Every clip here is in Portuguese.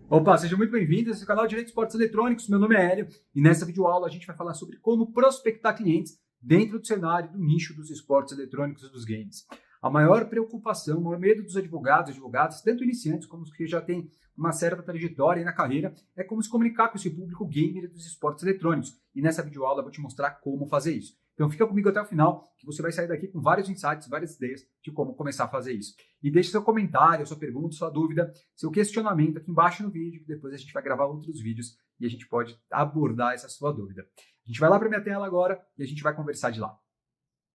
Opa, sejam muito bem-vindos a esse canal Direito de Esportes Eletrônicos. Meu nome é Hélio e nessa videoaula a gente vai falar sobre como prospectar clientes dentro do cenário do nicho dos esportes eletrônicos e dos games. A maior preocupação, o maior medo dos advogados, tanto iniciantes como os que já têm uma certa trajetória na carreira, é como se comunicar com esse público gamer dos esportes eletrônicos. E nessa videoaula eu vou te mostrar como fazer isso. Então fica comigo até o final, que você vai sair daqui com vários insights, várias ideias de como começar a fazer isso. E deixe seu comentário, sua pergunta, sua dúvida, seu questionamento aqui embaixo no vídeo, que depois a gente vai gravar outros vídeos e a gente pode abordar essa sua dúvida. A gente vai lá para a minha tela agora e a gente vai conversar de lá.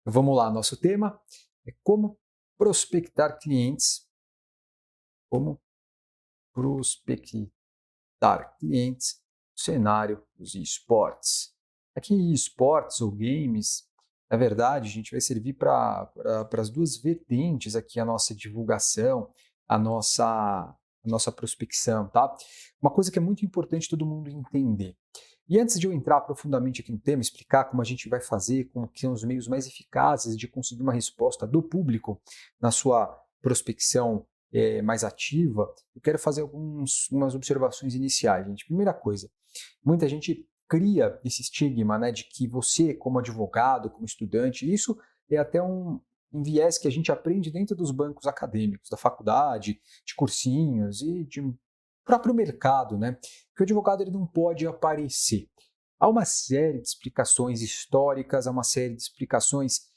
Vamos lá, nosso tema é como prospectar clientes. Como prospectar clientes no cenário dos esportes. Aqui, esportes ou games, na verdade, a gente vai servir para as duas vertentes aqui, a nossa divulgação, a nossa prospecção, tá? Uma coisa que é muito importante todo mundo entender. E antes de eu entrar profundamente aqui no tema, explicar como a gente vai fazer, como que são os meios mais eficazes de conseguir uma resposta do público na sua prospecção mais ativa, eu quero fazer algumas observações iniciais, gente. Primeira coisa, muita gente cria esse estigma, né, de que você, como advogado, como estudante, isso é até um viés que a gente aprende dentro dos bancos acadêmicos, da faculdade, de cursinhos e de próprio mercado, né? Que o advogado ele não pode aparecer. Há uma série de explicações históricas, há uma série de explicações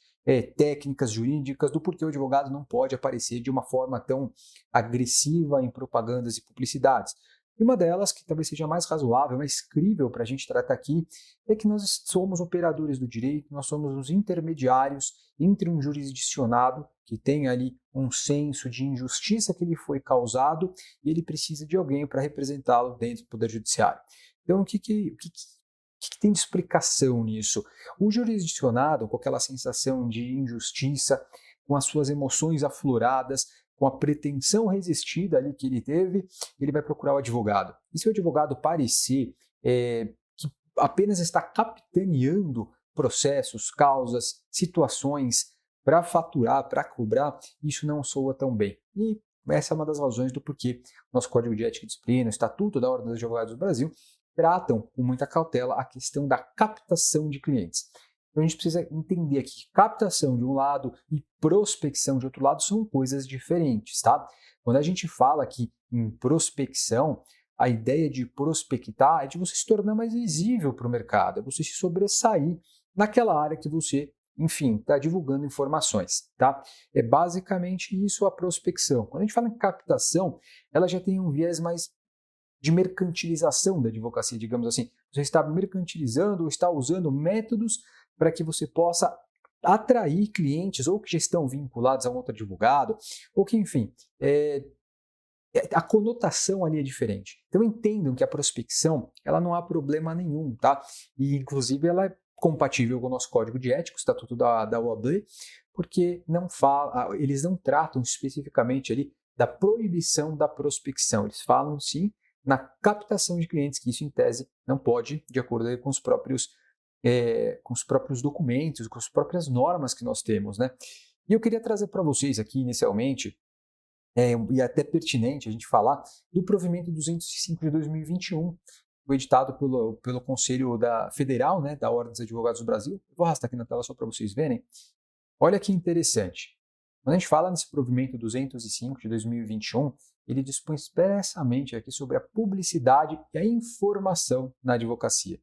técnicas, jurídicas, do porquê o advogado não pode aparecer de uma forma tão agressiva em propagandas e publicidades. E uma delas, que talvez seja mais razoável, mais crível para a gente tratar aqui, é que nós somos operadores do direito, nós somos os intermediários entre um jurisdicionado que tem ali um senso de injustiça que lhe foi causado e ele precisa de alguém para representá-lo dentro do Poder Judiciário. Então, o que tem de explicação nisso? O jurisdicionado, com aquela sensação de injustiça, com as suas emoções afloradas, com a pretensão resistida ali que ele teve, ele vai procurar o advogado. E se o advogado parecer que apenas está capitaneando processos, causas, situações para faturar, para cobrar, isso não soa tão bem. E essa é uma das razões do porquê nosso Código de Ética e Disciplina, o Estatuto da Ordem dos Advogados do Brasil, tratam com muita cautela a questão da captação de clientes. Então a gente precisa entender aqui que captação de um lado e prospecção de outro lado são coisas diferentes, tá? Quando a gente fala aqui em prospecção, a ideia de prospectar é de você se tornar mais visível para o mercado, é você se sobressair naquela área que você, enfim, está divulgando informações, tá? É basicamente isso a prospecção. Quando a gente fala em captação, ela já tem um viés mais de mercantilização da advocacia, digamos assim. Você está mercantilizando ou está usando métodos para que você possa atrair clientes ou que já estão vinculados a um outro advogado, ou que, enfim, a conotação ali é diferente. Então entendam que a prospecção, ela não há problema nenhum, tá? E inclusive ela é compatível com o nosso Código de Ética, o Estatuto da OAB, porque eles não tratam especificamente ali da proibição da prospecção. Eles falam sim na captação de clientes, que isso em tese não pode, de acordo com os próprios documentos, com as próprias normas que nós temos, né? E eu queria trazer para vocês aqui inicialmente, e é até pertinente a gente falar do provimento 205 de 2021, foi editado pelo Conselho Federal, né, da Ordem dos Advogados do Brasil. Eu vou arrastar aqui na tela só para vocês verem. Olha que interessante. Quando a gente fala nesse provimento 205 de 2021, ele dispõe expressamente aqui sobre a publicidade e a informação na advocacia.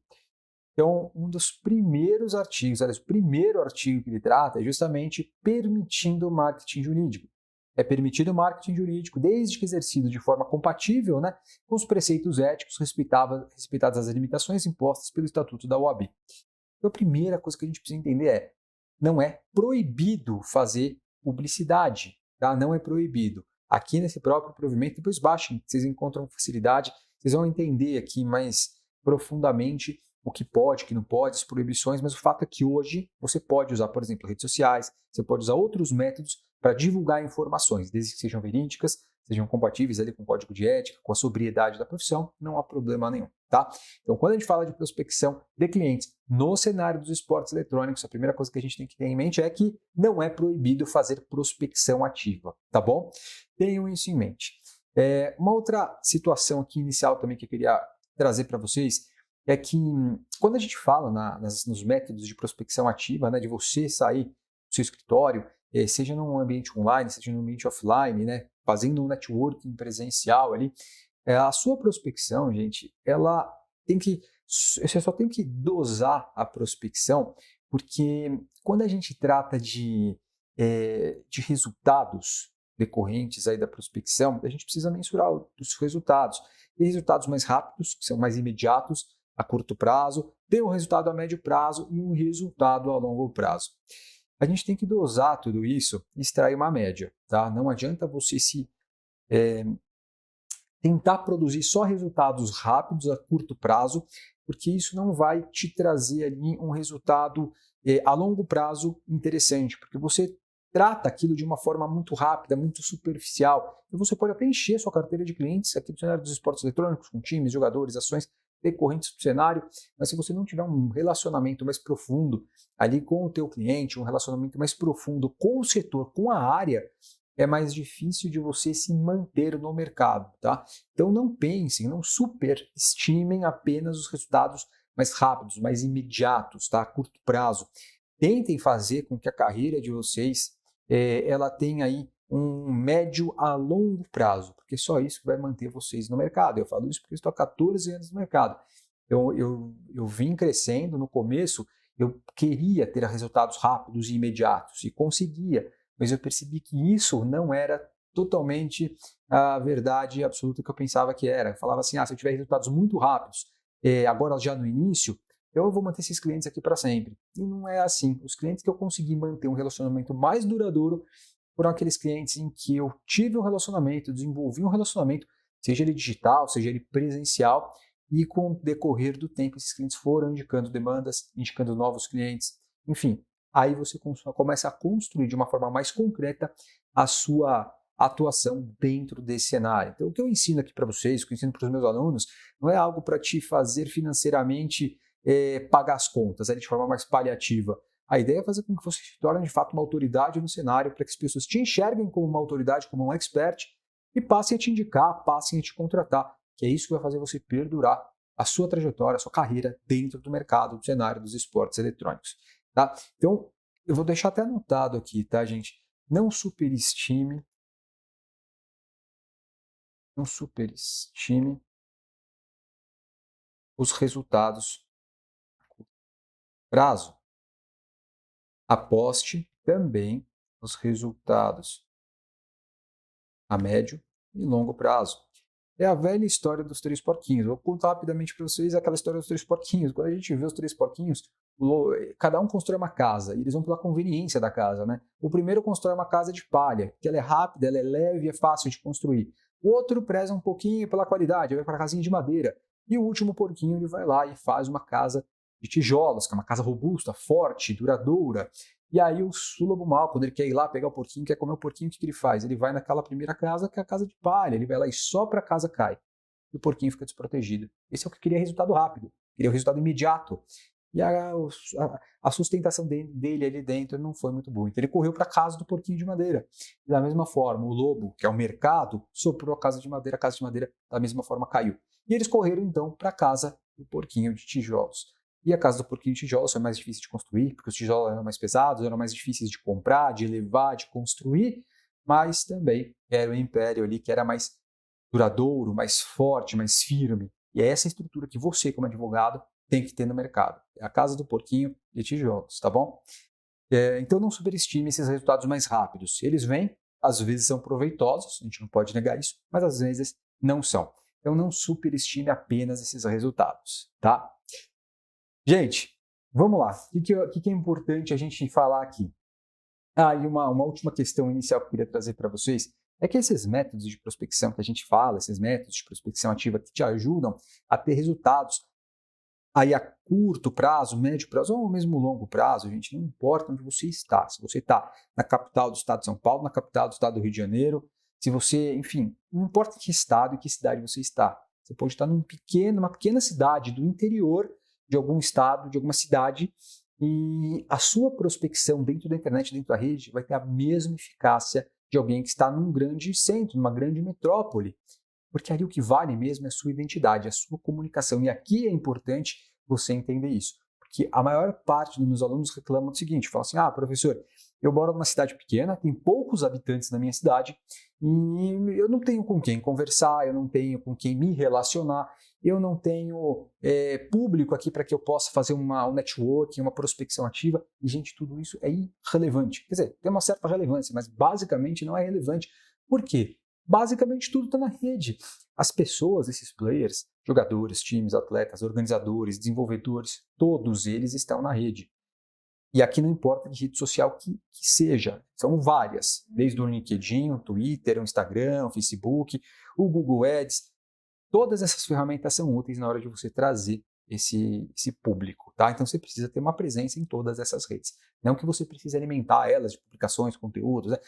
Então, um dos primeiros artigos, aliás, o primeiro artigo que ele trata é justamente permitindo o marketing jurídico. É permitido o marketing jurídico desde que exercido de forma compatível, né, com os preceitos éticos respeitadas as limitações impostas pelo Estatuto da OAB. Então, a primeira coisa que a gente precisa entender é: não é proibido fazer publicidade, tá? Não é proibido. Aqui nesse próprio provimento, depois baixem, vocês encontram facilidade, vocês vão entender aqui mais profundamente o que pode, o que não pode, as proibições, mas o fato é que hoje você pode usar, por exemplo, redes sociais, você pode usar outros métodos para divulgar informações, desde que sejam verídicas, sejam compatíveis ali com o código de ética, com a sobriedade da profissão, não há problema nenhum, tá? Então, quando a gente fala de prospecção de clientes no cenário dos esportes eletrônicos, a primeira coisa que a gente tem que ter em mente é que não é proibido fazer prospecção ativa, tá bom? Tenham isso em mente. Uma outra situação aqui inicial também que eu queria trazer para vocês é que quando a gente fala nos métodos de prospecção ativa, né, de você sair do seu escritório, seja num ambiente online, seja num ambiente offline, né, fazendo um networking presencial ali, a sua prospecção, gente, ela você só tem que dosar a prospecção, porque quando a gente trata de resultados decorrentes aí da prospecção, a gente precisa mensurar os resultados. Tem resultados mais rápidos, que são mais imediatos, a curto prazo, tem um resultado a médio prazo e um resultado a longo prazo. A gente tem que dosar tudo isso e extrair uma média, tá? Não adianta você tentar produzir só resultados rápidos a curto prazo, porque isso não vai te trazer ali um resultado a longo prazo interessante, porque você trata aquilo de uma forma muito rápida, muito superficial. E você pode até encher sua carteira de clientes aqui do cenário dos esportes eletrônicos, com times, jogadores, ações decorrentes do cenário, mas se você não tiver um relacionamento mais profundo ali com o teu cliente, um relacionamento mais profundo com o setor, com a área, é mais difícil de você se manter no mercado, tá? Então não pensem, não superestimem apenas os resultados mais rápidos, mais imediatos, tá? A curto prazo. Tentem fazer com que a carreira de vocês ela tenha aí um médio a longo prazo, porque só isso que vai manter vocês no mercado. Eu falo isso porque eu estou há 14 anos no mercado. Eu vim crescendo no começo, eu queria ter resultados rápidos e imediatos e conseguia, mas eu percebi que isso não era totalmente a verdade absoluta que eu pensava que era. Eu falava assim, se eu tiver resultados muito rápidos, agora já no início, eu vou manter esses clientes aqui para sempre. E não é assim. Os clientes que eu consegui manter um relacionamento mais duradouro foram aqueles clientes em que eu tive um relacionamento, desenvolvi um relacionamento, seja ele digital, seja ele presencial, e com o decorrer do tempo esses clientes foram indicando demandas, indicando novos clientes, enfim. Aí você começa a construir de uma forma mais concreta a sua atuação dentro desse cenário. Então, o que eu ensino aqui para vocês, o que eu ensino para os meus alunos, não é algo para te fazer financeiramente pagar as contas, de forma mais paliativa. A ideia é fazer com que você se torne de fato uma autoridade no cenário, para que as pessoas te enxerguem como uma autoridade, como um expert, e passem a te indicar, passem a te contratar, que é isso que vai fazer você perdurar a sua trajetória, a sua carreira dentro do mercado, do cenário dos esportes eletrônicos. Tá? Então, eu vou deixar até anotado aqui, tá, gente? Não superestime os resultados a curto prazo. Aposte também nos resultados a médio e longo prazo. É a velha história dos três porquinhos. Vou contar rapidamente para vocês aquela história dos três porquinhos. Quando a gente vê os três porquinhos, cada um constrói uma casa e eles vão pela conveniência da casa, né? O primeiro constrói uma casa de palha, que ela é rápida, ela é leve e é fácil de construir. O outro preza um pouquinho pela qualidade, vai para a casinha de madeira. E o último porquinho ele vai lá e faz uma casa de tijolos, que é uma casa robusta, forte, duradoura. E aí o lobo mau, quando ele quer ir lá pegar o porquinho, quer comer o porquinho, o que ele faz? Ele vai naquela primeira casa, que é a casa de palha, ele vai lá e sopra a casa cai. E o porquinho fica desprotegido. Esse é o que queria resultado rápido, queria o resultado imediato. E a sustentação dele ali dentro não foi muito boa. Então ele correu para a casa do porquinho de madeira. E da mesma forma, o lobo, que é o mercado, soprou a casa de madeira da mesma forma caiu. E eles correram então para a casa do porquinho de tijolos. E a casa do porquinho de tijolos foi mais difícil de construir, porque os tijolos eram mais pesados, eram mais difíceis de comprar, de levar, de construir, mas também era um império ali que era mais duradouro, mais forte, mais firme. E é essa estrutura que você, como advogado, tem que ter no mercado. É a casa do porquinho de tijolos, tá bom? Então não superestime esses resultados mais rápidos. Eles vêm, às vezes são proveitosos, a gente não pode negar isso, mas às vezes não são. Então não superestime apenas esses resultados, tá? Gente, vamos lá. O que é importante a gente falar aqui? E uma última questão inicial que eu queria trazer para vocês é que esses métodos de prospecção que a gente fala, esses métodos de prospecção ativa que te ajudam a ter resultados aí a curto prazo, médio prazo ou mesmo longo prazo, gente, não importa onde você está. Se você está na capital do estado de São Paulo, na capital do estado do Rio de Janeiro, se você, enfim, não importa que estado e que cidade você está. Você pode estar numa pequena cidade do interior de algum estado, de alguma cidade, e a sua prospecção dentro da internet, dentro da rede, vai ter a mesma eficácia de alguém que está num grande centro, numa grande metrópole. Porque ali o que vale mesmo é a sua identidade, a sua comunicação. E aqui é importante você entender isso. Porque a maior parte dos meus alunos reclamam do seguinte, falam assim, professor, eu moro numa cidade pequena, tem poucos habitantes na minha cidade e eu não tenho com quem conversar, eu não tenho com quem me relacionar, eu não tenho público aqui para que eu possa fazer um networking, uma prospecção ativa. E, gente, tudo isso é irrelevante. Quer dizer, tem uma certa relevância, mas basicamente não é relevante. Por quê? Basicamente tudo está na rede. As pessoas, esses players, jogadores, times, atletas, organizadores, desenvolvedores, todos eles estão na rede. E aqui não importa de rede social que seja, são várias, desde o LinkedIn, o Twitter, o Instagram, o Facebook, o Google Ads. Todas essas ferramentas são úteis na hora de você trazer esse público, tá? Então você precisa ter uma presença em todas essas redes. Não que você precise alimentar elas de publicações, conteúdos, né?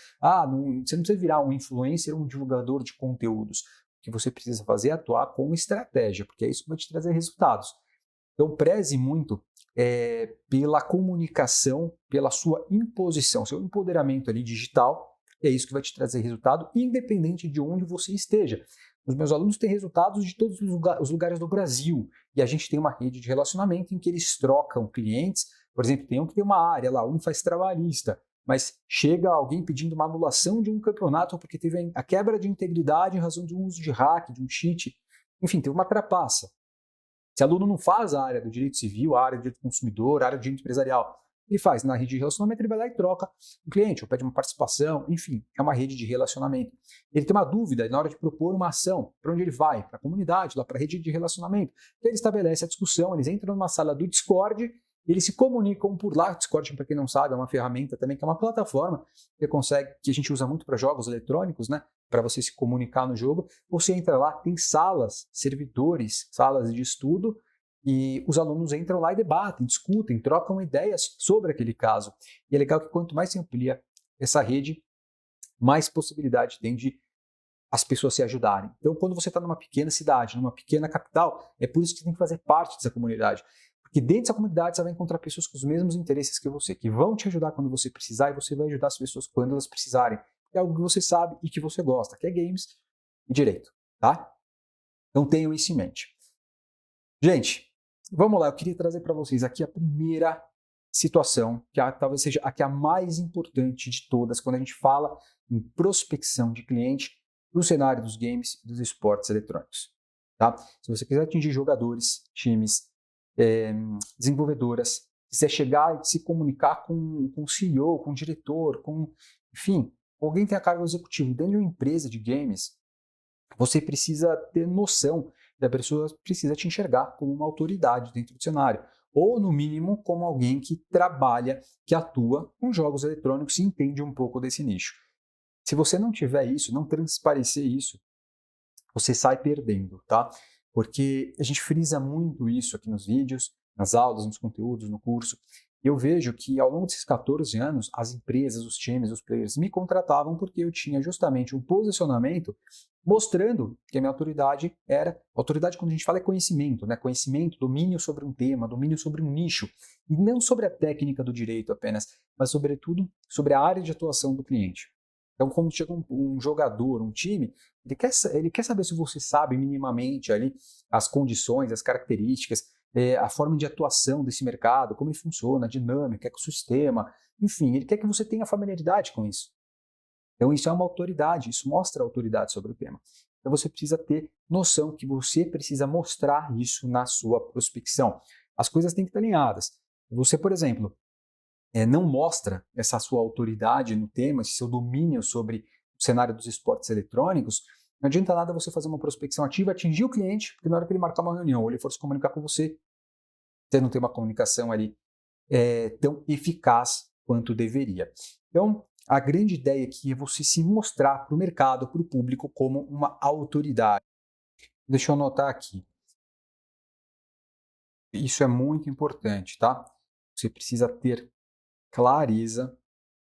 Você não precisa virar um influencer, um divulgador de conteúdos. O que você precisa fazer é atuar com estratégia, porque é isso que vai te trazer resultados. Então preze muito pela comunicação, pela sua imposição, seu empoderamento ali digital, é isso que vai te trazer resultado, independente de onde você esteja. Os meus alunos têm resultados de todos os lugares do Brasil e a gente tem uma rede de relacionamento em que eles trocam clientes. Por exemplo, tem um que tem uma área lá, um faz trabalhista, mas chega alguém pedindo uma anulação de um campeonato porque teve a quebra de integridade em razão de um uso de hack, de um cheat, enfim, teve uma trapaça. Se aluno não faz a área do direito civil, a área do direito do consumidor, a área do direito empresarial, ele faz na rede de relacionamento, ele vai lá e troca um cliente, ou pede uma participação, enfim, é uma rede de relacionamento. Ele tem uma dúvida na hora de propor uma ação, para onde ele vai? Para a comunidade, lá para a rede de relacionamento. Então ele estabelece a discussão, eles entram numa sala do Discord, eles se comunicam por lá. O Discord, para quem não sabe, é uma ferramenta também, que é uma plataforma que a gente usa muito para jogos eletrônicos, né? Para você se comunicar no jogo. Você entra lá, tem salas, servidores, salas de estudo, e os alunos entram lá e debatem, discutem, trocam ideias sobre aquele caso. E é legal que quanto mais se amplia essa rede, mais possibilidade tem de as pessoas se ajudarem. Então, quando você está numa pequena cidade, numa pequena capital, é por isso que você tem que fazer parte dessa comunidade. Porque dentro dessa comunidade você vai encontrar pessoas com os mesmos interesses que você, que vão te ajudar quando você precisar e você vai ajudar as pessoas quando elas precisarem. É algo que você sabe e que você gosta, que é games e direito, tá? Então tenham isso em mente. Gente, vamos lá, eu queria trazer para vocês aqui a primeira situação, que talvez seja a que é a mais importante de todas, quando a gente fala em prospecção de cliente no cenário dos games e dos esportes eletrônicos. Tá? Se você quiser atingir jogadores, times, desenvolvedoras, quiser chegar e se comunicar com o CEO, com o diretor, enfim, alguém que tem a cargo executivo dentro de uma empresa de games, você precisa ter noção da pessoa, precisa te enxergar como uma autoridade dentro do cenário, ou no mínimo como alguém que trabalha, que atua com jogos eletrônicos e entende um pouco desse nicho. Se você não tiver isso, não transparecer isso, você sai perdendo, tá? Porque a gente frisa muito isso aqui nos vídeos, nas aulas, nos conteúdos, no curso. Eu vejo que ao longo desses 14 anos, as empresas, os times, os players me contratavam porque eu tinha justamente um posicionamento mostrando que a minha autoridade era... Autoridade, quando a gente fala, é conhecimento, né? Conhecimento, domínio sobre um tema, domínio sobre um nicho. E não sobre a técnica do direito apenas, mas sobretudo sobre a área de atuação do cliente. Então, quando chega um jogador, um time, ele quer saber se você sabe minimamente ali as condições, as características, a forma de atuação desse mercado, como ele funciona, a dinâmica, ecossistema, enfim, ele quer que você tenha familiaridade com isso. Então, isso é uma autoridade, isso mostra autoridade sobre o tema. Então, você precisa ter noção que você precisa mostrar isso na sua prospecção. As coisas têm que estar alinhadas. Você, por exemplo, não mostra essa sua autoridade no tema, esse seu domínio sobre o cenário dos esportes eletrônicos, não adianta nada você fazer uma prospecção ativa, atingir o cliente, porque na hora que ele marcar uma reunião ou ele for se comunicar com você, você não tem uma comunicação ali tão eficaz quanto deveria. Então, a grande ideia aqui é você se mostrar para o mercado, para o público, como uma autoridade. Deixa eu anotar aqui. Isso é muito importante, tá? Você precisa ter clareza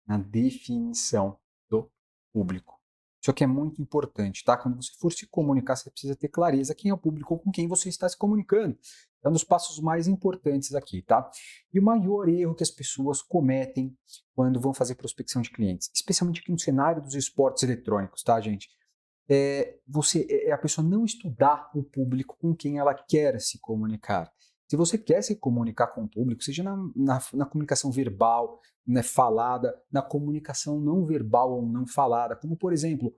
na definição do público. Isso aqui é muito importante, tá? Quando você for se comunicar, você precisa ter clareza quem é o público com quem você está se comunicando. É um dos passos mais importantes aqui, tá? E o maior erro que as pessoas cometem quando vão fazer prospecção de clientes, especialmente aqui no cenário dos esportes eletrônicos, tá, gente? É a pessoa não estudar o público com quem ela quer se comunicar. Se você quer se comunicar com o público, seja na comunicação verbal, né, falada, na comunicação não verbal ou não falada, como por exemplo,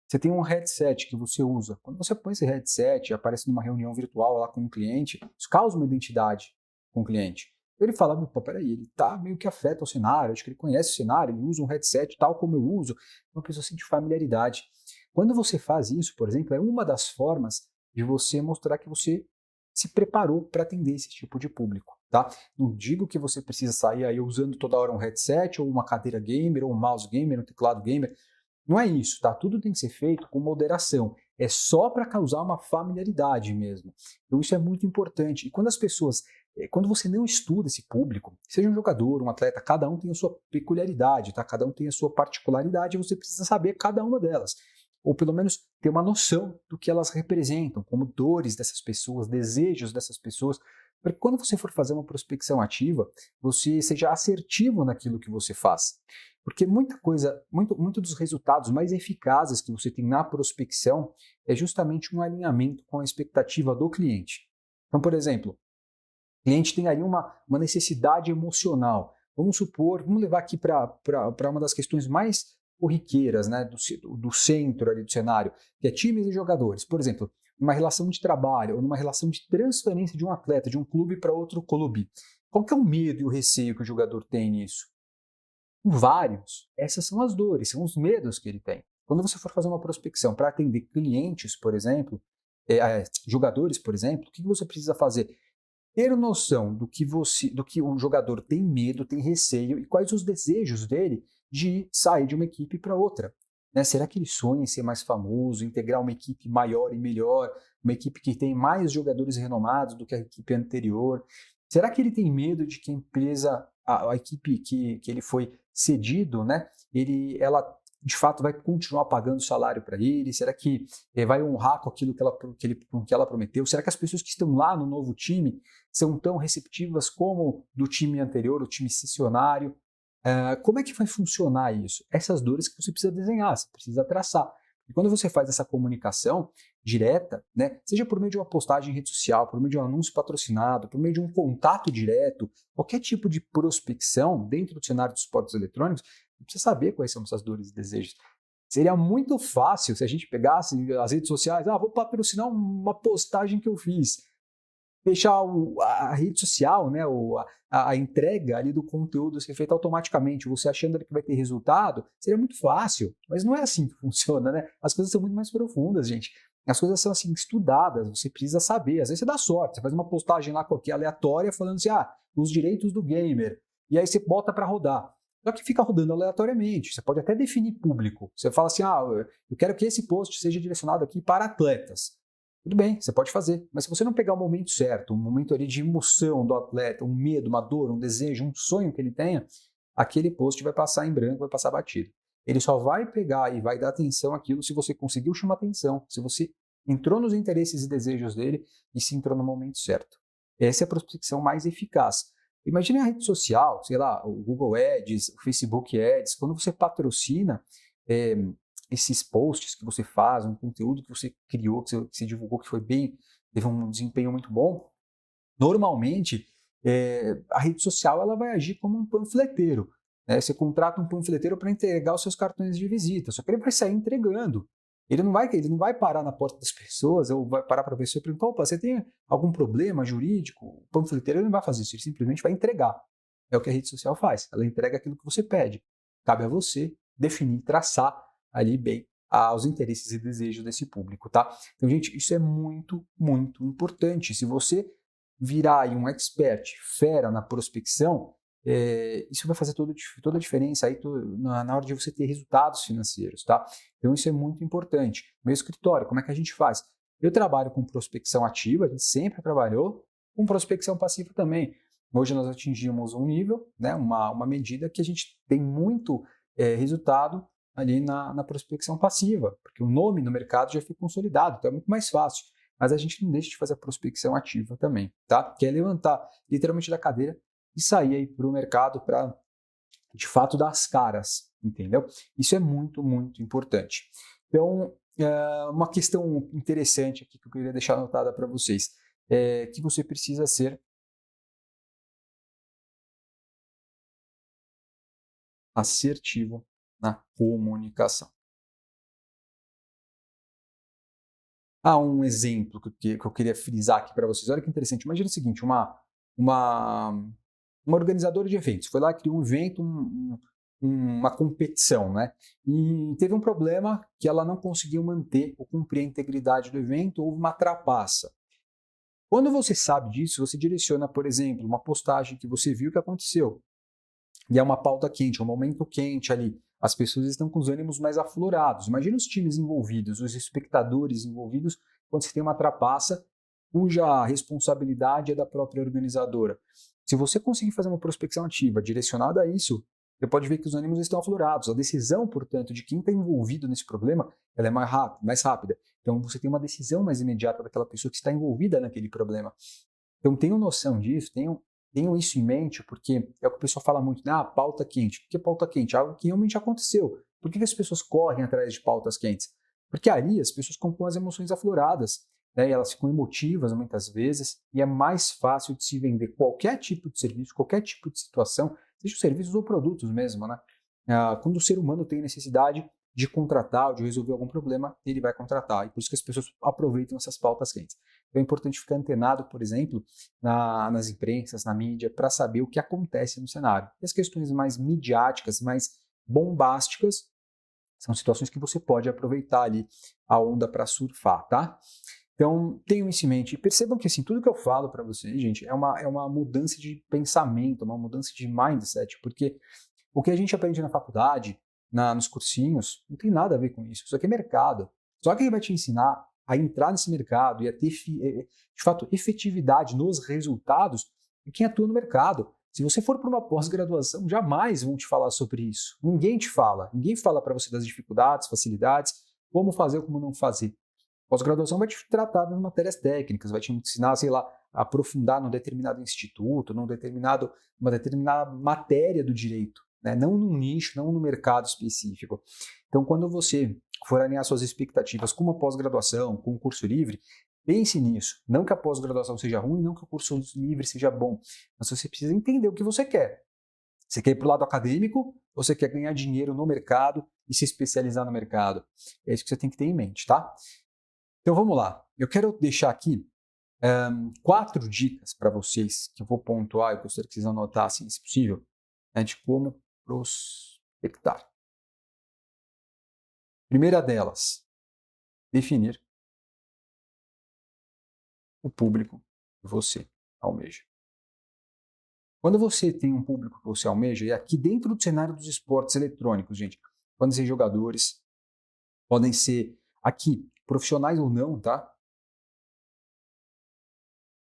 você tem um headset que você usa. Quando você põe esse headset e aparece numa reunião virtual lá com um cliente, isso causa uma identidade com o cliente. Ele fala, opa, peraí, ele tá meio que afeta o cenário, acho que ele conhece o cenário, ele usa um headset tal como eu uso, uma pessoa sente familiaridade. Quando você faz isso, por exemplo, é uma das formas de você mostrar que você se preparou para atender esse tipo de público, tá? Não digo que você precisa sair aí usando toda hora um headset, ou uma cadeira gamer, ou um mouse gamer, um teclado gamer. Não é isso, tá? Tudo tem que ser feito com moderação. É só para causar uma familiaridade mesmo. Então isso é muito importante. E quando você não estuda esse público, seja um jogador, um atleta, cada um tem a sua peculiaridade, tá? Cada um tem a sua particularidade e você precisa saber cada uma delas. Ou pelo menos ter uma noção do que elas representam, como dores dessas pessoas, desejos dessas pessoas, para que quando você for fazer uma prospecção ativa, você seja assertivo naquilo que você faz. Porque muito dos resultados mais eficazes que você tem na prospecção é justamente um alinhamento com a expectativa do cliente. Então, por exemplo, o cliente tem ali uma necessidade emocional. Vamos levar aqui para uma das questões mais corriqueiras, né, do centro ali do cenário, que é times e jogadores. Por exemplo, numa relação de trabalho ou numa relação de transferência de um atleta de um clube para outro clube. Qual que é o medo e o receio que o jogador tem nisso? Vários. Essas são as dores, são os medos que ele tem. Quando você for fazer uma prospecção para atender clientes, por exemplo, jogadores, por exemplo, o que você precisa fazer? Ter noção do que o jogador tem medo, tem receio e quais os desejos dele de sair de uma equipe para outra. Né? Será que ele sonha em ser mais famoso, integrar uma equipe maior e melhor, uma equipe que tem mais jogadores renomados do que a equipe anterior? Será que ele tem medo de que a empresa, a equipe que ele foi cedido, né, ela de fato vai continuar pagando salário para ele? Será que vai honrar com aquilo que ela prometeu? Será que as pessoas que estão lá no novo time são tão receptivas como do time anterior, o time cessionário? Como é que vai funcionar isso? Essas dores que você precisa desenhar, você precisa traçar. E quando você faz essa comunicação direta, né, seja por meio de uma postagem em rede social, por meio de um anúncio patrocinado, por meio de um contato direto, qualquer tipo de prospecção dentro do cenário dos esportes eletrônicos, você precisa saber quais são essas dores e desejos. Seria muito fácil se a gente pegasse as redes sociais, vou patrocinar uma postagem que eu fiz. Deixar a rede social, né, a entrega ali do conteúdo ser feita automaticamente, você achando que vai ter resultado, seria muito fácil, mas não é assim que funciona, né? As coisas são muito mais profundas, gente. As coisas são assim estudadas, você precisa saber. Às vezes você dá sorte, você faz uma postagem lá qualquer aleatória falando assim, os direitos do gamer, e aí você bota para rodar. Só que fica rodando aleatoriamente, você pode até definir público. Você fala assim, eu quero que esse post seja direcionado aqui para atletas. Tudo bem, você pode fazer, mas se você não pegar o momento certo, um momento ali de emoção do atleta, um medo, uma dor, um desejo, um sonho que ele tenha, aquele post vai passar em branco, vai passar batido. Ele só vai pegar e vai dar atenção àquilo se você conseguiu chamar atenção, se você entrou nos interesses e desejos dele e se entrou no momento certo. Essa é a prospecção mais eficaz. Imagine a rede social, sei lá, o Google Ads, o Facebook Ads, quando você patrocina esses posts que você faz, um conteúdo que você criou, que você divulgou, que teve um desempenho muito bom, normalmente a rede social ela vai agir como um panfleteiro. Né? Você contrata um panfleteiro para entregar os seus cartões de visita, só que ele vai sair entregando. Ele não vai parar na porta das pessoas ou vai parar para a pessoa e perguntar, opa, você tem algum problema jurídico? O panfleteiro ele não vai fazer isso, ele simplesmente vai entregar. É o que a rede social faz, ela entrega aquilo que você pede. Cabe a você definir, traçar ali bem aos interesses e desejos desse público, tá? Então, gente, isso é muito, muito importante. Se você virar aí um expert fera na prospecção, isso vai fazer toda a diferença aí na hora de você ter resultados financeiros, tá? Então, isso é muito importante. Meu escritório, como é que a gente faz? Eu trabalho com prospecção ativa, a gente sempre trabalhou, com prospecção passiva também. Hoje nós atingimos um nível, né, uma medida que a gente tem muito resultado ali na prospecção passiva, porque o nome no mercado já fica consolidado, então é muito mais fácil. Mas a gente não deixa de fazer a prospecção ativa também, tá? Que é levantar literalmente da cadeira e sair aí para o mercado para, de fato, dar as caras, entendeu? Isso é muito, muito importante. Então, uma questão interessante aqui que eu queria deixar anotada para vocês é que você precisa ser assertivo na comunicação. Há um exemplo que eu queria frisar aqui para vocês. Olha que interessante. Imagina o seguinte, uma, uma organizadora de eventos foi lá, criou um evento, uma competição, né? E teve um problema que ela não conseguiu manter ou cumprir a integridade do evento, houve uma trapaça. Quando você sabe disso, você direciona, por exemplo, uma postagem que você viu que aconteceu. E é uma pauta quente, é um momento quente ali. As pessoas estão com os ânimos mais aflorados. Imagina os times envolvidos, os espectadores envolvidos, quando você tem uma trapaça cuja responsabilidade é da própria organizadora. Se você conseguir fazer uma prospecção ativa direcionada a isso, você pode ver que os ânimos estão aflorados. A decisão, portanto, de quem está envolvido nesse problema, ela é mais rápida. Então, você tem uma decisão mais imediata daquela pessoa que está envolvida naquele problema. Então, tenham noção disso, tenham isso em mente, porque é o que o pessoal fala muito, né? Pauta quente. O que é pauta quente? Algo que realmente aconteceu. Por que as pessoas correm atrás de pautas quentes? Porque ali as pessoas ficam com as emoções afloradas, né? E elas ficam emotivas muitas vezes, e é mais fácil de se vender qualquer tipo de serviço, qualquer tipo de situação, seja serviços ou produtos mesmo, né? Quando o ser humano tem necessidade de contratar ou de resolver algum problema, ele vai contratar. E por isso que as pessoas aproveitam essas pautas quentes. Então é importante ficar antenado, por exemplo, nas imprensas, na mídia, para saber o que acontece no cenário. E as questões mais midiáticas, mais bombásticas, são situações que você pode aproveitar ali a onda para surfar, tá? Então, tenham isso em mente. E percebam que assim, tudo que eu falo para vocês, gente, é uma mudança de pensamento, uma mudança de mindset, porque o que a gente aprende na faculdade, nos cursinhos, não tem nada a ver com isso. Isso aqui é mercado. Só quem vai te ensinar a entrar nesse mercado e a ter, de fato, efetividade nos resultados é quem atua no mercado. Se você for para uma pós-graduação, jamais vão te falar sobre isso. Ninguém te fala. Ninguém fala para você das dificuldades, facilidades, como fazer ou como não fazer. Pós-graduação vai te tratar das matérias técnicas, vai te ensinar, sei lá, a aprofundar num determinado instituto, numa determinada matéria do direito, né? Não num nicho, não no mercado específico. Então, quando você for alinhar suas expectativas com uma pós-graduação, com um curso livre, pense nisso. Não que a pós-graduação seja ruim, não que o curso livre seja bom, mas você precisa entender o que você quer. Você quer ir para o lado acadêmico ou você quer ganhar dinheiro no mercado e se especializar no mercado? É isso que você tem que ter em mente, tá? Então vamos lá. Eu quero deixar aqui 4 dicas para vocês que eu vou pontuar, eu gostaria que vocês anotassem, se possível, né, de como prospectar. Primeira delas, definir o público que você almeja. Quando você tem um público que você almeja, e aqui dentro do cenário dos esportes eletrônicos, gente, podem ser jogadores, podem ser aqui profissionais ou não, tá?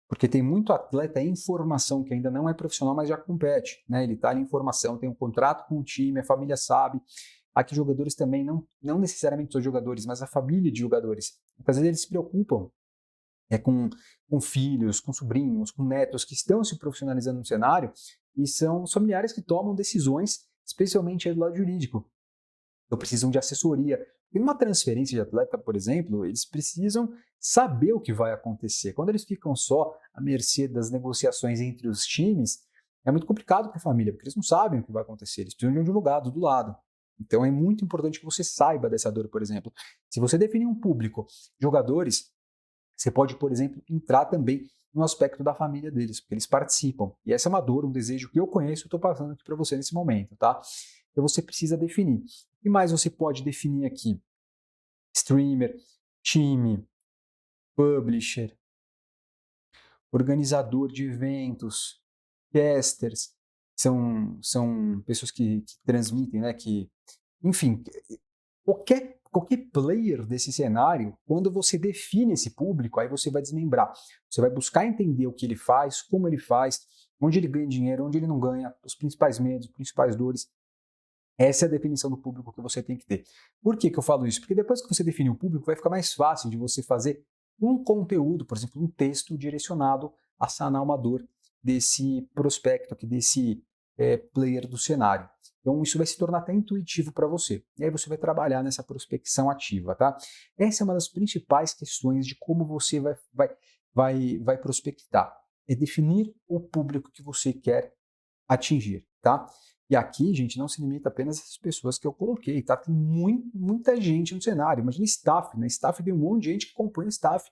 Porque tem muito atleta em formação que ainda não é profissional, mas já compete, né? Ele está em formação, tem um contrato com o time, a família sabe. Aqui jogadores também, não necessariamente os jogadores, mas a família de jogadores. Muitas vezes eles se preocupam com filhos, com sobrinhos, com netos que estão se profissionalizando no cenário e são os familiares que tomam decisões, especialmente aí do lado jurídico. Então precisam de assessoria. E numa transferência de atleta, por exemplo, eles precisam saber o que vai acontecer. Quando eles ficam só à mercê das negociações entre os times, é muito complicado para a família, porque eles não sabem o que vai acontecer, eles precisam de um advogado do lado. Então é muito importante que você saiba dessa dor, por exemplo. Se você definir um público, jogadores, você pode, por exemplo, entrar também no aspecto da família deles, porque eles participam. E essa é uma dor, um desejo que eu conheço e estou passando aqui para você nesse momento, tá? Então você precisa definir. O que mais você pode definir aqui? Streamer, time, publisher, organizador de eventos, casters, são pessoas que transmitem, né? Enfim, qualquer player desse cenário, quando você define esse público, aí você vai desmembrar. Você vai buscar entender o que ele faz, como ele faz, onde ele ganha dinheiro, onde ele não ganha, os principais medos, as principais dores. Essa é a definição do público que você tem que ter. Por que que eu falo isso? Porque depois que você definir o público, vai ficar mais fácil de você fazer um conteúdo, por exemplo, um texto direcionado a sanar uma dor desse prospecto aqui, desse player do cenário. Então, isso vai se tornar até intuitivo para você. E aí você vai trabalhar nessa prospecção ativa, tá? Essa é uma das principais questões de como você vai prospectar. É definir o público que você quer atingir, tá? E aqui, gente, não se limita apenas às pessoas que eu coloquei, tá? Tem muita gente no cenário. Imagina staff, né? Staff tem um monte de gente que compõe staff.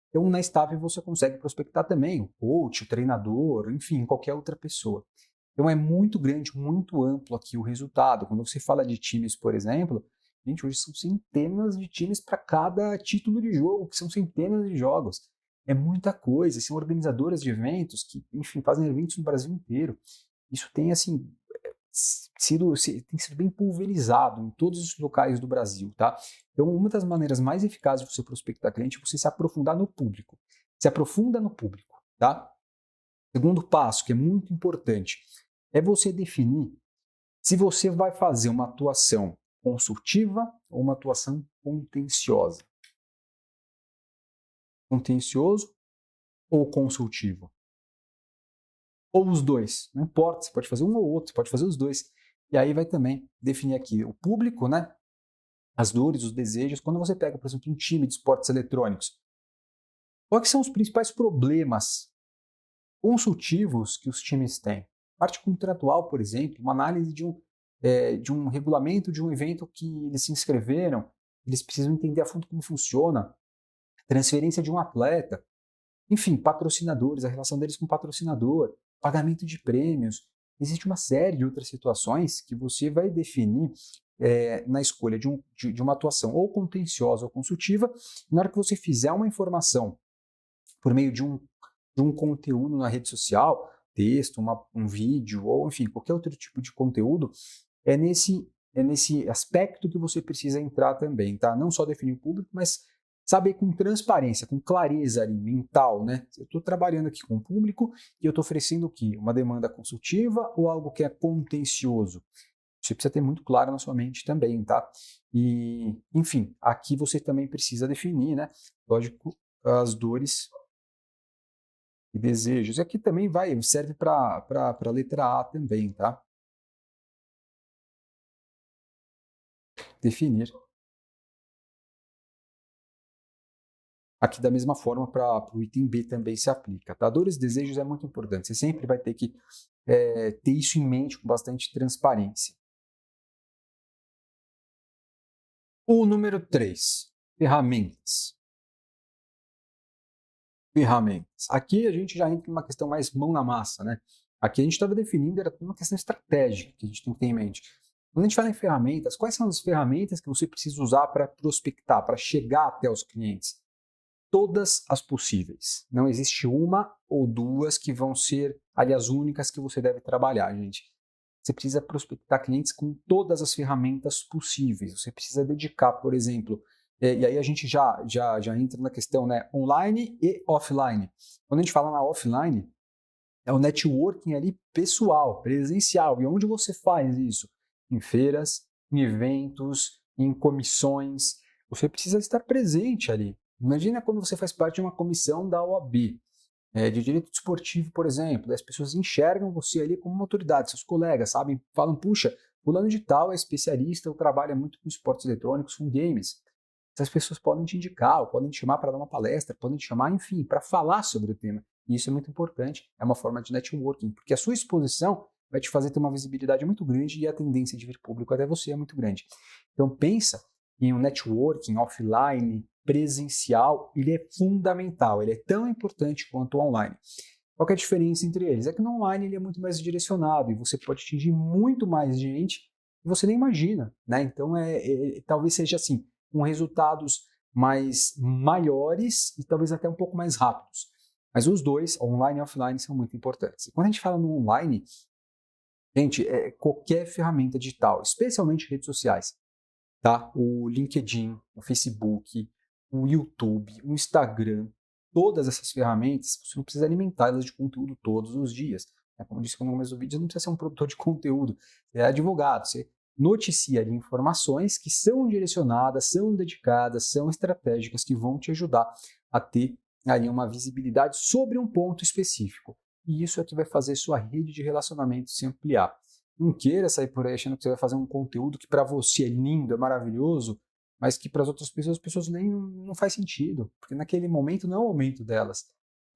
Então, na staff você consegue prospectar também o coach, o treinador, enfim, qualquer outra pessoa. Então, é muito grande, muito amplo aqui o resultado. Quando você fala de times, por exemplo, gente, hoje são centenas de times para cada título de jogo, que são centenas de jogos. É muita coisa. São organizadoras de eventos que, enfim, fazem eventos no Brasil inteiro. Isso tem, assim, tem sido bem pulverizado em todos os locais do Brasil, tá? Então, uma das maneiras mais eficazes de você prospectar cliente é você se aprofundar no público. Se aprofunda no público, tá? Segundo passo, que é muito importante, é você definir se você vai fazer uma atuação consultiva ou uma atuação contenciosa. Contencioso ou consultivo? Ou os dois, não importa, você pode fazer um ou outro, você pode fazer os dois. E aí vai também definir aqui o público, né? As dores, os desejos. Quando você pega, por exemplo, um time de esportes eletrônicos, quais são os principais problemas consultivos que os times têm? Parte contratual, por exemplo, uma análise de um regulamento de um evento que eles se inscreveram, eles precisam entender a fundo como funciona, transferência de um atleta, enfim, patrocinadores, a relação deles com o patrocinador, pagamento de prêmios. Existe uma série de outras situações que você vai definir na escolha de uma atuação ou contenciosa ou consultiva. Na hora que você fizer uma informação por meio de um conteúdo na rede social, texto, um vídeo ou, enfim, qualquer outro tipo de conteúdo, é nesse aspecto que você precisa entrar também, tá? Não só definir o público, mas saber com transparência, com clareza ali, mental, né? Eu estou trabalhando aqui com o público e eu estou oferecendo o quê? Uma demanda consultiva ou algo que é contencioso? Você precisa ter muito claro na sua mente também, tá? E, enfim, aqui você também precisa definir, né? Lógico, as dores e desejos. E aqui também serve para a letra A também, tá? Definir. Aqui, da mesma forma, para o item B também se aplica, tá? Dores e desejos é muito importante. Você sempre vai ter que ter isso em mente com bastante transparência. O número 3, ferramentas. Ferramentas. Aqui a gente já entra numa questão mais mão na massa, né? Aqui a gente estava definindo, era uma questão estratégica que a gente tem que ter em mente. Quando a gente fala em ferramentas, quais são as ferramentas que você precisa usar para prospectar, para chegar até os clientes? Todas as possíveis. Não existe uma ou duas que vão ser ali as únicas que você deve trabalhar, gente. Você precisa prospectar clientes com todas as ferramentas possíveis. Você precisa dedicar, por exemplo, e aí a gente já entra na questão, né, online e offline. Quando a gente fala na offline, é o networking ali pessoal, presencial. E onde você faz isso? Em feiras, em eventos, em comissões. Você precisa estar presente ali. Imagina quando você faz parte de uma comissão da OAB, de direito desportivo, por exemplo. As pessoas enxergam você ali como uma autoridade, seus colegas, sabem? Falam, puxa, fulano de tal é especialista ou trabalha muito com esportes eletrônicos, com games. Essas pessoas podem te indicar, ou podem te chamar para dar uma palestra, podem te chamar, enfim, para falar sobre o tema. E isso é muito importante, é uma forma de networking, porque a sua exposição vai te fazer ter uma visibilidade muito grande e a tendência de vir público até você é muito grande. Então pensa em um networking offline, presencial, ele é fundamental, ele é tão importante quanto o online. Qual que é a diferença entre eles? É que no online ele é muito mais direcionado e você pode atingir muito mais gente que você nem imagina, né? Então talvez seja assim, com resultados maiores e talvez até um pouco mais rápidos. Mas os dois, online e offline, são muito importantes. E quando a gente fala no online, gente, qualquer ferramenta digital, especialmente redes sociais, tá? O LinkedIn, o Facebook, o YouTube, o Instagram, todas essas ferramentas, você não precisa alimentá-las de conteúdo todos os dias. Como eu disse no começo do vídeo, você não precisa ser um produtor de conteúdo, você é advogado, você noticia ali informações que são direcionadas, são dedicadas, são estratégicas, que vão te ajudar a ter ali uma visibilidade sobre um ponto específico. E isso é que vai fazer sua rede de relacionamento se ampliar. Não queira sair por aí achando que você vai fazer um conteúdo que para você é lindo, é maravilhoso, mas que para as pessoas nem não faz sentido, porque naquele momento não é o momento delas.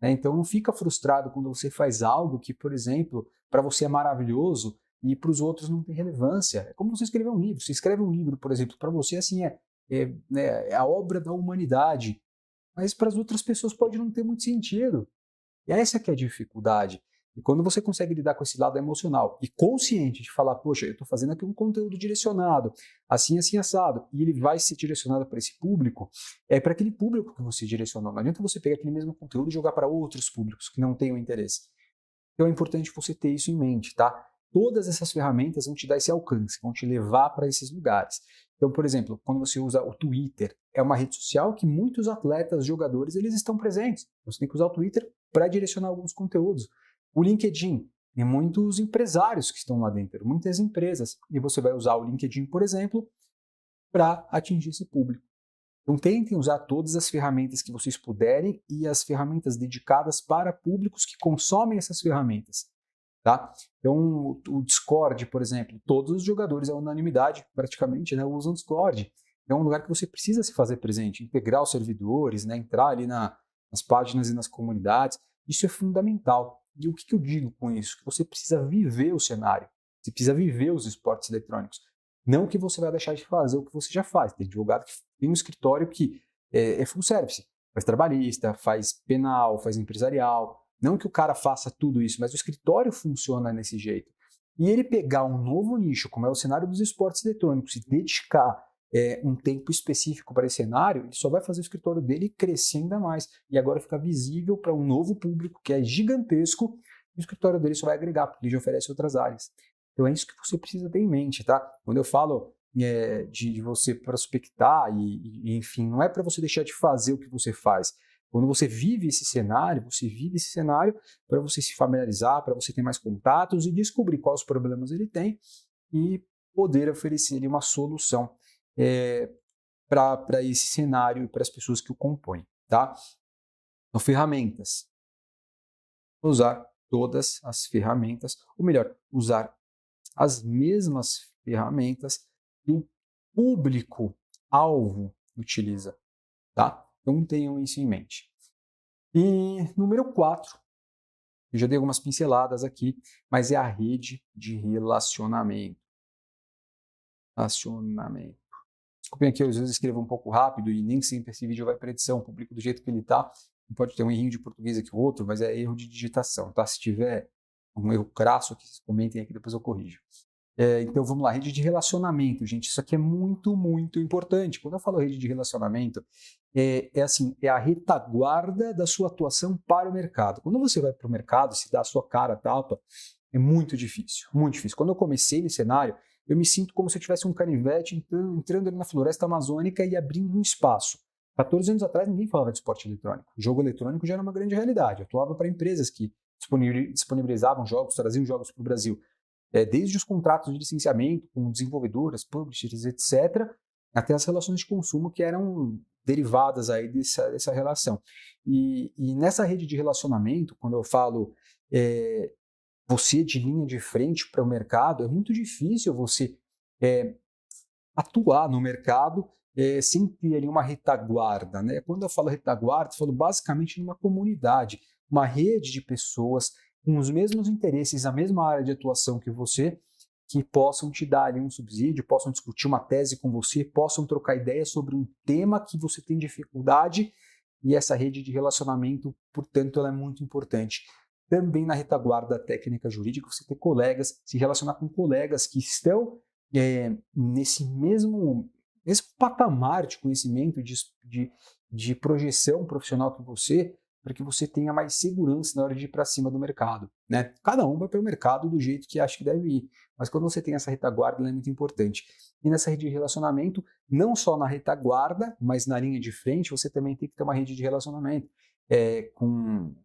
Né? Então não fica frustrado quando você faz algo que, por exemplo, para você é maravilhoso e para os outros não tem relevância. É como você escrever um livro. Você escreve um livro, por exemplo, para você assim é a obra da humanidade, mas para as outras pessoas pode não ter muito sentido. E essa que é a dificuldade. E quando você consegue lidar com esse lado emocional e consciente de falar, poxa, eu estou fazendo aqui um conteúdo direcionado, assim, assim, assado, e ele vai ser direcionado para esse público, é para aquele público que você direcionou. Não adianta você pegar aquele mesmo conteúdo e jogar para outros públicos que não tenham interesse. Então é importante você ter isso em mente, tá? Todas essas ferramentas vão te dar esse alcance, vão te levar para esses lugares. Então, por exemplo, quando você usa o Twitter, é uma rede social que muitos atletas, jogadores, eles estão presentes. Você tem que usar o Twitter para direcionar alguns conteúdos. O LinkedIn, tem muitos empresários que estão lá dentro, muitas empresas. E você vai usar o LinkedIn, por exemplo, para atingir esse público. Então, tentem usar todas as ferramentas que vocês puderem e as ferramentas dedicadas para públicos que consomem essas ferramentas. Tá? Então, o Discord, por exemplo, todos os jogadores, a unanimidade praticamente, né, usam o Discord. É um lugar que você precisa se fazer presente, integrar os servidores, né, entrar ali nas páginas e nas comunidades. Isso é fundamental. E o que eu digo com isso? Que você precisa viver o cenário, você precisa viver os esportes eletrônicos. Não que você vai deixar de fazer o que você já faz. Tem advogado que tem um escritório que é full service, faz trabalhista, faz penal, faz empresarial. Não que o cara faça tudo isso, mas o escritório funciona desse jeito. E ele pegar um novo nicho, como é o cenário dos esportes eletrônicos, e dedicar um tempo específico para esse cenário, ele só vai fazer o escritório dele crescer ainda mais. E agora fica visível para um novo público que é gigantesco, e o escritório dele só vai agregar, porque ele já oferece outras áreas. Então é isso que você precisa ter em mente, tá? Quando eu falo de você prospectar, enfim, não é para você deixar de fazer o que você faz. Quando você vive esse cenário para você se familiarizar, para você ter mais contatos e descobrir quais problemas ele tem e poder oferecer uma solução para esse cenário e para as pessoas que o compõem, tá? Então, ferramentas. Usar todas as ferramentas, ou melhor, usar as mesmas ferramentas que o público-alvo utiliza, tá? Então, tenham isso em mente. E número 4, eu já dei algumas pinceladas aqui, mas é a rede de relacionamento. Desculpem aqui, eu às vezes escrevo um pouco rápido e nem sempre esse vídeo vai para edição, publico do jeito que ele está. Pode ter um errinho de português aqui ou outro, mas é erro de digitação, tá? Se tiver um erro crasso aqui, vocês comentem aqui, depois eu corrijo. Então vamos lá, rede de relacionamento, gente, isso aqui é muito, muito importante. Quando eu falo rede de relacionamento, é a retaguarda da sua atuação para o mercado. Quando você vai para o mercado, se dá a sua cara a tapa, é muito difícil, muito difícil. Quando eu comecei nesse cenário, eu me sinto como se eu tivesse um canivete entrando ali na floresta amazônica e abrindo um espaço. 14 anos atrás, ninguém falava de esporte eletrônico. O jogo eletrônico já era uma grande realidade. Eu atuava para empresas que disponibilizavam jogos, traziam jogos para o Brasil. Desde os contratos de licenciamento com desenvolvedoras, publishers, etc., até as relações de consumo que eram derivadas aí dessa relação. E nessa rede de relacionamento, quando eu falo você de linha de frente para o mercado, é muito difícil você atuar no mercado sem ter ali uma retaguarda, né? Quando eu falo retaguarda, eu falo basicamente numa comunidade, uma rede de pessoas com os mesmos interesses, a mesma área de atuação que você, que possam te dar ali um subsídio, possam discutir uma tese com você, possam trocar ideias sobre um tema que você tem dificuldade, e essa rede de relacionamento, portanto, ela é muito importante. Também na retaguarda técnica jurídica, você ter colegas, se relacionar com colegas que estão nesse mesmo patamar de conhecimento, de projeção profissional que você, para que você tenha mais segurança na hora de ir para cima do mercado, né? Cada um vai para o mercado do jeito que acha que deve ir, mas quando você tem essa retaguarda, ela é muito importante. E nessa rede de relacionamento, não só na retaguarda, mas na linha de frente, você também tem que ter uma rede de relacionamento com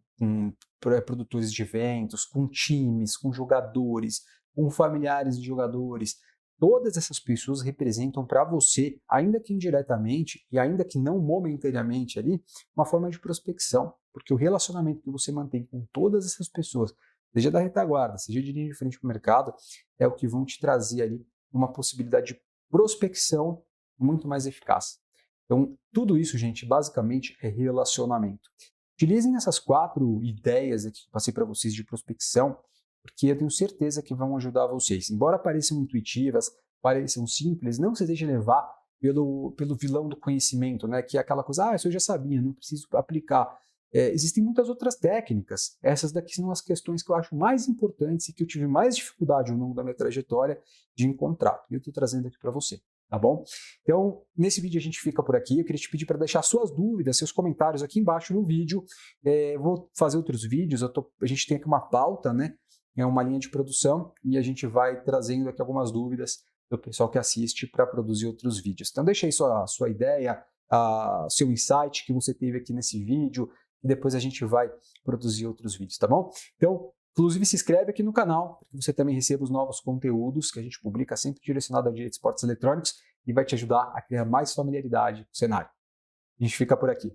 produtores de eventos, com times, com jogadores, com familiares de jogadores, todas essas pessoas representam para você, ainda que indiretamente e ainda que não momentaneamente ali, uma forma de prospecção, porque o relacionamento que você mantém com todas essas pessoas, seja da retaguarda, seja de linha de frente para o mercado, é o que vão te trazer ali uma possibilidade de prospecção muito mais eficaz. Então, tudo isso, gente, basicamente é relacionamento. Utilizem essas 4 ideias aqui que eu passei para vocês de prospecção, porque eu tenho certeza que vão ajudar vocês. Embora pareçam intuitivas, pareçam simples, não se deixe levar pelo vilão do conhecimento, né? Que é aquela coisa, isso eu já sabia, não preciso aplicar. Existem muitas outras técnicas. Essas daqui são as questões que eu acho mais importantes e que eu tive mais dificuldade ao longo da minha trajetória de encontrar. E eu estou trazendo aqui para você. Tá bom? Então, nesse vídeo a gente fica por aqui. Eu queria te pedir para deixar suas dúvidas, seus comentários aqui embaixo no vídeo. Vou fazer outros vídeos. A gente tem aqui uma pauta, né? É uma linha de produção e a gente vai trazendo aqui algumas dúvidas do pessoal que assiste para produzir outros vídeos. Então, deixa aí sua ideia, seu insight que você teve aqui nesse vídeo e depois a gente vai produzir outros vídeos, tá bom? Então, inclusive, se inscreve aqui no canal, para que você também receba os novos conteúdos que a gente publica sempre direcionado ao direito de esportes eletrônicos e vai te ajudar a criar mais familiaridade com o cenário. A gente fica por aqui.